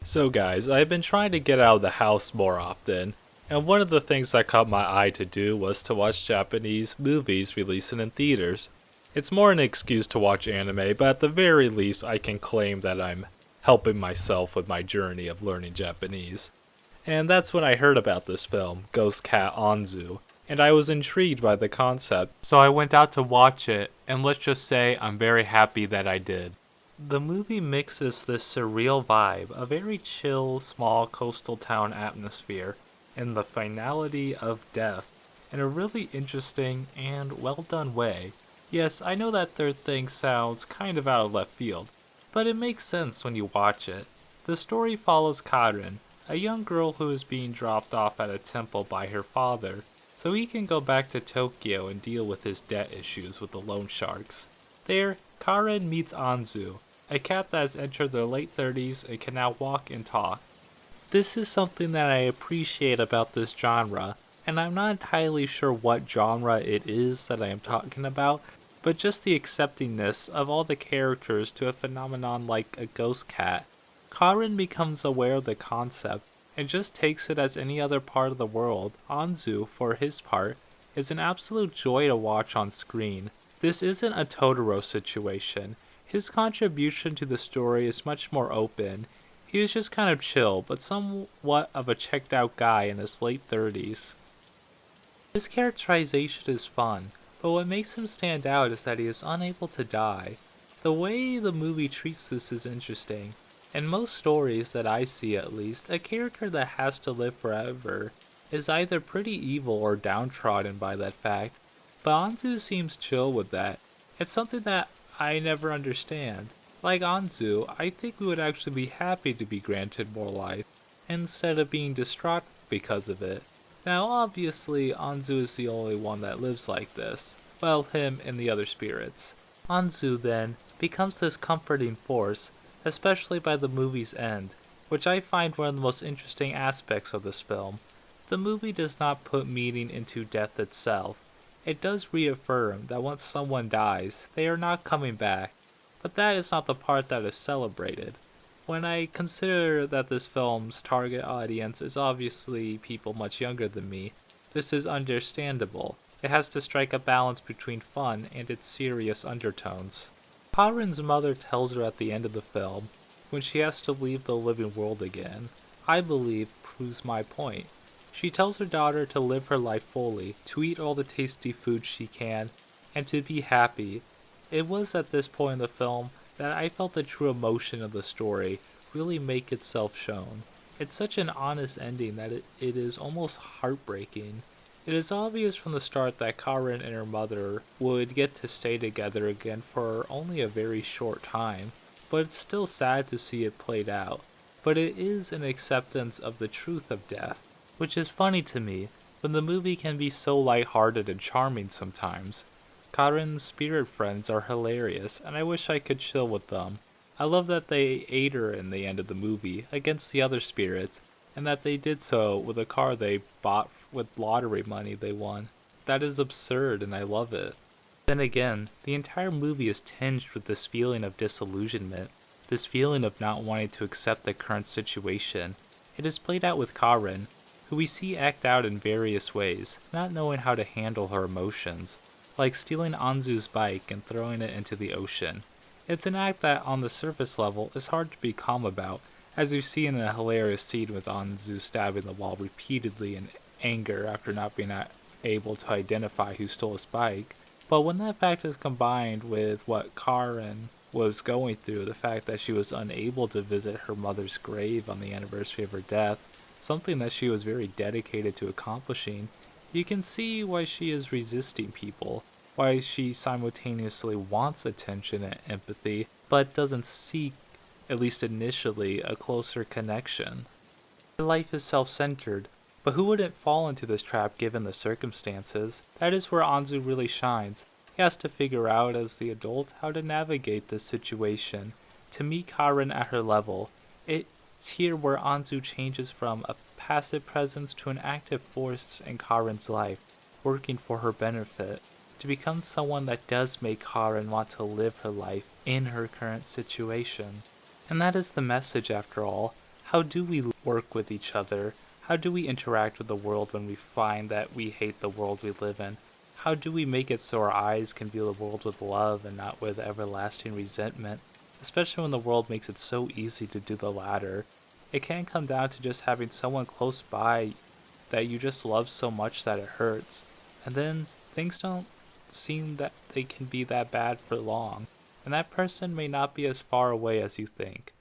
So guys, I've been trying to get out of the house more often, and one of the things that caught my eye to do was to watch Japanese movies releasing in theaters. It's more an excuse to watch anime, but at the very least I can claim that I'm helping myself with my journey of learning Japanese. And that's when I heard about this film, Ghost Cat Anzu, and I was intrigued by the concept, so I went out to watch it, and let's just say I'm very happy that I did. The movie mixes this surreal vibe, a very chill, small coastal town atmosphere, and the finality of death in a really interesting and well done way. Yes, I know that third thing sounds kind of out of left field, but it makes sense when you watch it. The story follows Karin, a young girl who is being dropped off at a temple by her father, so he can go back to Tokyo and deal with his debt issues with the loan sharks. There, Karin meets Anzu, a cat that has entered their late 30s and can now walk and talk. This is something that I appreciate about this genre, and I'm not entirely sure what genre it is that I am talking about, but just the acceptingness of all the characters to a phenomenon like a ghost cat. Karin becomes aware of the concept and just takes it as any other part of the world. Anzu, for his part, is an absolute joy to watch on screen. This isn't a Totoro situation. His contribution to the story is much more open. He is just kind of chill, but somewhat of a checked out guy in his late 30s. His characterization is fun, but what makes him stand out is that he is unable to die. The way the movie treats this is interesting. In most stories that I see at least, a character that has to live forever is either pretty evil or downtrodden by that fact, but Anzu seems chill with that. It's something that I never understand. Like Anzu, I think we would actually be happy to be granted more life, instead of being distraught because of it. Now obviously, Anzu is the only one that lives like this. Well, him and the other spirits. Anzu, then, becomes this comforting force, especially by the movie's end, which I find one of the most interesting aspects of this film. The movie does not put meaning into death itself. It does reaffirm that once someone dies, they are not coming back, but that is not the part that is celebrated. When I consider that this film's target audience is obviously people much younger than me, this is understandable. It has to strike a balance between fun and its serious undertones. Karin's mother tells her at the end of the film, when she has to leave the living world again, I believe proves my point. She tells her daughter to live her life fully, to eat all the tasty food she can, and to be happy. It was at this point in the film that I felt the true emotion of the story really make itself shown. It's such an honest ending that it is almost heartbreaking. It is obvious from the start that Karin and her mother would get to stay together again for only a very short time, but it's still sad to see it played out. But it is an acceptance of the truth of death, which is funny to me when the movie can be so lighthearted and charming sometimes. Karin's spirit friends are hilarious, and I wish I could chill with them. I love that they ate her in the end of the movie against the other spirits, and that they did so with a car they bought with lottery money they won. That is absurd, and I love it. Then again, the entire movie is tinged with this feeling of disillusionment, this feeling of not wanting to accept the current situation. It is played out with Karin, who we see act out in various ways, not knowing how to handle her emotions, like stealing Anzu's bike and throwing it into the ocean. It's an act that on the surface level is hard to be calm about, as we see in a hilarious scene with Anzu stabbing the wall repeatedly in anger after not being able to identify who stole his bike. But when that fact is combined with what Karin was going through, the fact that she was unable to visit her mother's grave on the anniversary of her death, something that she was very dedicated to accomplishing, you can see why she is resisting people, why she simultaneously wants attention and empathy, but doesn't seek, at least initially, a closer connection. Her life is self-centered, but who wouldn't fall into this trap given the circumstances? That is where Anzu really shines. He has to figure out as the adult how to navigate this situation, to meet Karin at her level. It's here where Anzu changes from a passive presence to an active force in Karin's life, working for her benefit, to become someone that does make Karin want to live her life in her current situation. And that is the message after all. How do we work with each other? How do we interact with the world when we find that we hate the world we live in? How do we make it so our eyes can view the world with love and not with everlasting resentment, especially when the world makes it so easy to do the latter? It can come down to just having someone close by that you just love so much that it hurts, and then things don't seem that they can be that bad for long, and that person may not be as far away as you think.